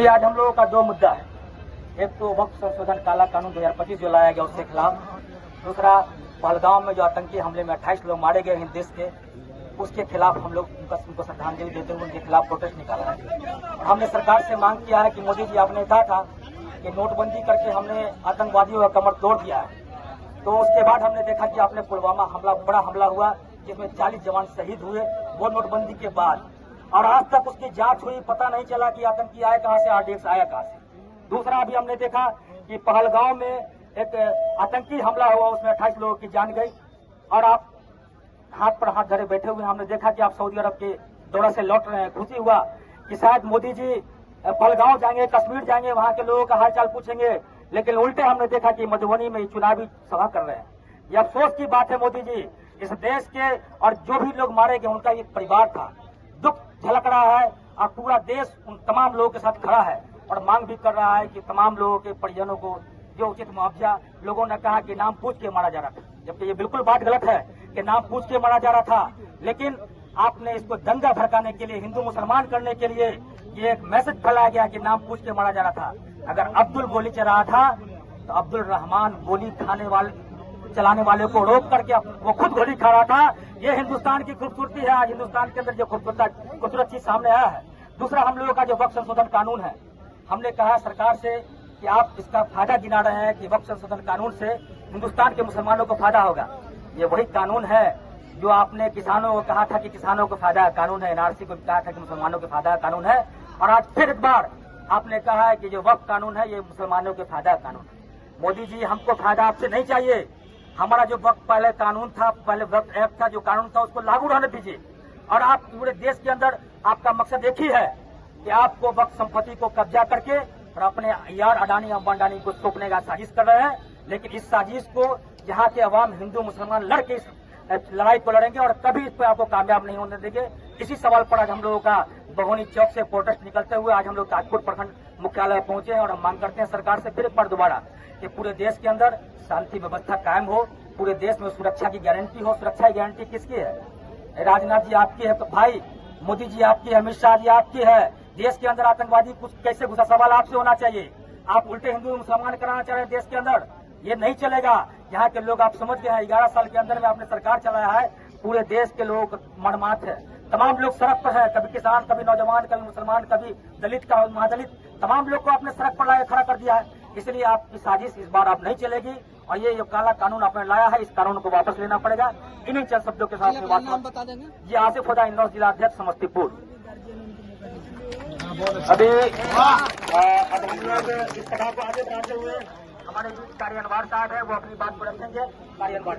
देखिए, आज हम लोगों का दो मुद्दा है। एक तो वक्फ संशोधन काला कानून 2025 जो लाया गया उसके खिलाफ, दूसरा पहलगाम में जो आतंकी हमले में 28 लोग मारे गए हिंद देश के, उसके खिलाफ हम लोग उनको श्रद्धांजलि देते हुए उनके खिलाफ प्रोटेस्ट निकाला है। और हमने सरकार से मांग किया है कि मोदी जी, आपने कहा था कि नोटबंदी करके हमने आतंकवादियों का कमर तोड़ दिया है, तो उसके बाद हमने देखा कि आपने पुलवामा हमला, बड़ा हमला हुआ जिसमें 40 जवान शहीद हुए, वो नोटबंदी के बाद, और आज तक उसकी जांच हुई, पता नहीं चला कि आतंकी आए कहां से, आरडीएक्स आया कहां से। दूसरा, अभी हमने देखा कि पहलगाम में एक आतंकी हमला हुआ, उसमें 28 लोगों की जान गई, और आप हाथ पर हाथ धरे बैठे हुए। हमने देखा कि आप सऊदी अरब के दौरे से लौट रहे हैं, खुशी हुआ कि शायद मोदी जी पहलगाम जाएंगे, कश्मीर जाएंगे, वहां के लोगों का हालचाल पूछेंगे, लेकिन उल्टे हमने देखा कि मधुबनी में चुनावी सभा कर रहे हैं। यह अफसोस की बात है मोदी जी, इस देश के और जो भी लोग मारे गए उनका एक परिवार था, दुख झलक रहा है, और पूरा देश उन तमाम लोगों के साथ खड़ा है और मांग भी कर रहा है कि तमाम लोगों के परिजनों को जो उचित मुआवजा। लोगों ने कहा कि नाम पूछ के मारा जा रहा था, जबकि ये बिल्कुल बात गलत है कि नाम पूछ के मारा जा रहा था, लेकिन आपने इसको दंगा भड़काने के लिए, हिंदू मुसलमान करने के लिए ये एक मैसेज फैलाया गया कि नाम पूछ के मारा जा रहा था। अगर अब्दुल गोली चला रहा था तो अब्दुल रहमान गोली चलाने वाले को रोक करके वो खुद गोली खा रहा था। ये हिंदुस्तान की खूबसूरती है। आज हिंदुस्तान के अंदर जो खूबसूरत चीज सामने आया है। दूसरा, हम लोगों का जो वक्फ संशोधन कानून है, हमने कहा सरकार से कि आप इसका फायदा गिना रहे हैं कि वक्फ संशोधन कानून से हिंदुस्तान के मुसलमानों को फायदा होगा। ये वही कानून है जो आपने किसानों को कहा था कि किसानों को फायदा कानून है, एनआरसी को कहा था कि मुसलमानों को फायदा कानून है, और आज फिर एक बार आपने कहा है कि जो वक्फ कानून है ये मुसलमानों के फायदा कानून है। मोदी जी, हमको फायदा आपसे नहीं चाहिए। हमारा जो वक्फ पहले कानून था, पहले वक्फ एक्ट था, जो कानून था उसको लागू रहने दीजिए। और आप पूरे देश के अंदर आपका मकसद एक ही है कि आपको वक्फ संपत्ति को कब्जा करके और अपने यार अडानी अंबानी को सौंपने का साजिश कर रहे हैं। लेकिन इस साजिश को यहाँ के अवाम हिंदू मुसलमान लड़के इस लड़ाई को लड़ेंगे और कभी इस पर आपको कामयाब नहीं होने देंगे। इसी सवाल पर आज हम लोगों का बहोनी चौक से प्रोटेस्ट निकलते हुए आज हम लोग ताजपुर प्रखंड मुख्यालय पहुंचे हैं, और हम मांग करते हैं सरकार से फिर एक बार दोबारा कि पूरे देश के अंदर शांति व्यवस्था कायम हो, पूरे देश में सुरक्षा की गारंटी हो। सुरक्षा की गारंटी किसकी है? राजनाथ जी आपकी है, तो भाई मोदी जी आपकी है, अमित शाह जी आपकी है। देश के अंदर आतंकवादी कुछ कैसे घुसा, सवाल आपसे होना चाहिए। आप उल्टे हिंदू मुसलमान कराना चाह रहे हैं देश के अंदर, ये नहीं चलेगा। यहाँ के लोग आप समझ गए हैं, 11 साल के अंदर में आपने सरकार चलाया है, पूरे देश के लोग मनमात है। तमाम लोग सड़क पर है, कभी किसान, कभी नौजवान, कभी मुसलमान, कभी दलित का महादलित, तमाम लोग को आपने सड़क पर लाकर खड़ा कर दिया है। इसलिए आपकी साजिश इस बार आप नहीं चलेगी, और ये जो काला कानून आपने लाया है, इस कानून को वापस लेना पड़ेगा। इन्हीं चंद शब्दों के साथ में बात बता देंगे। जी, आसिफ हुदा, इंदौर जिला अध्यक्ष, समस्तीपुर। अभी इस सभा को आगे बढ़ाते हुए हमारे बीच कार्य अनवार साहब है, वो अपनी बात को रखेंगे। कार्य अनवार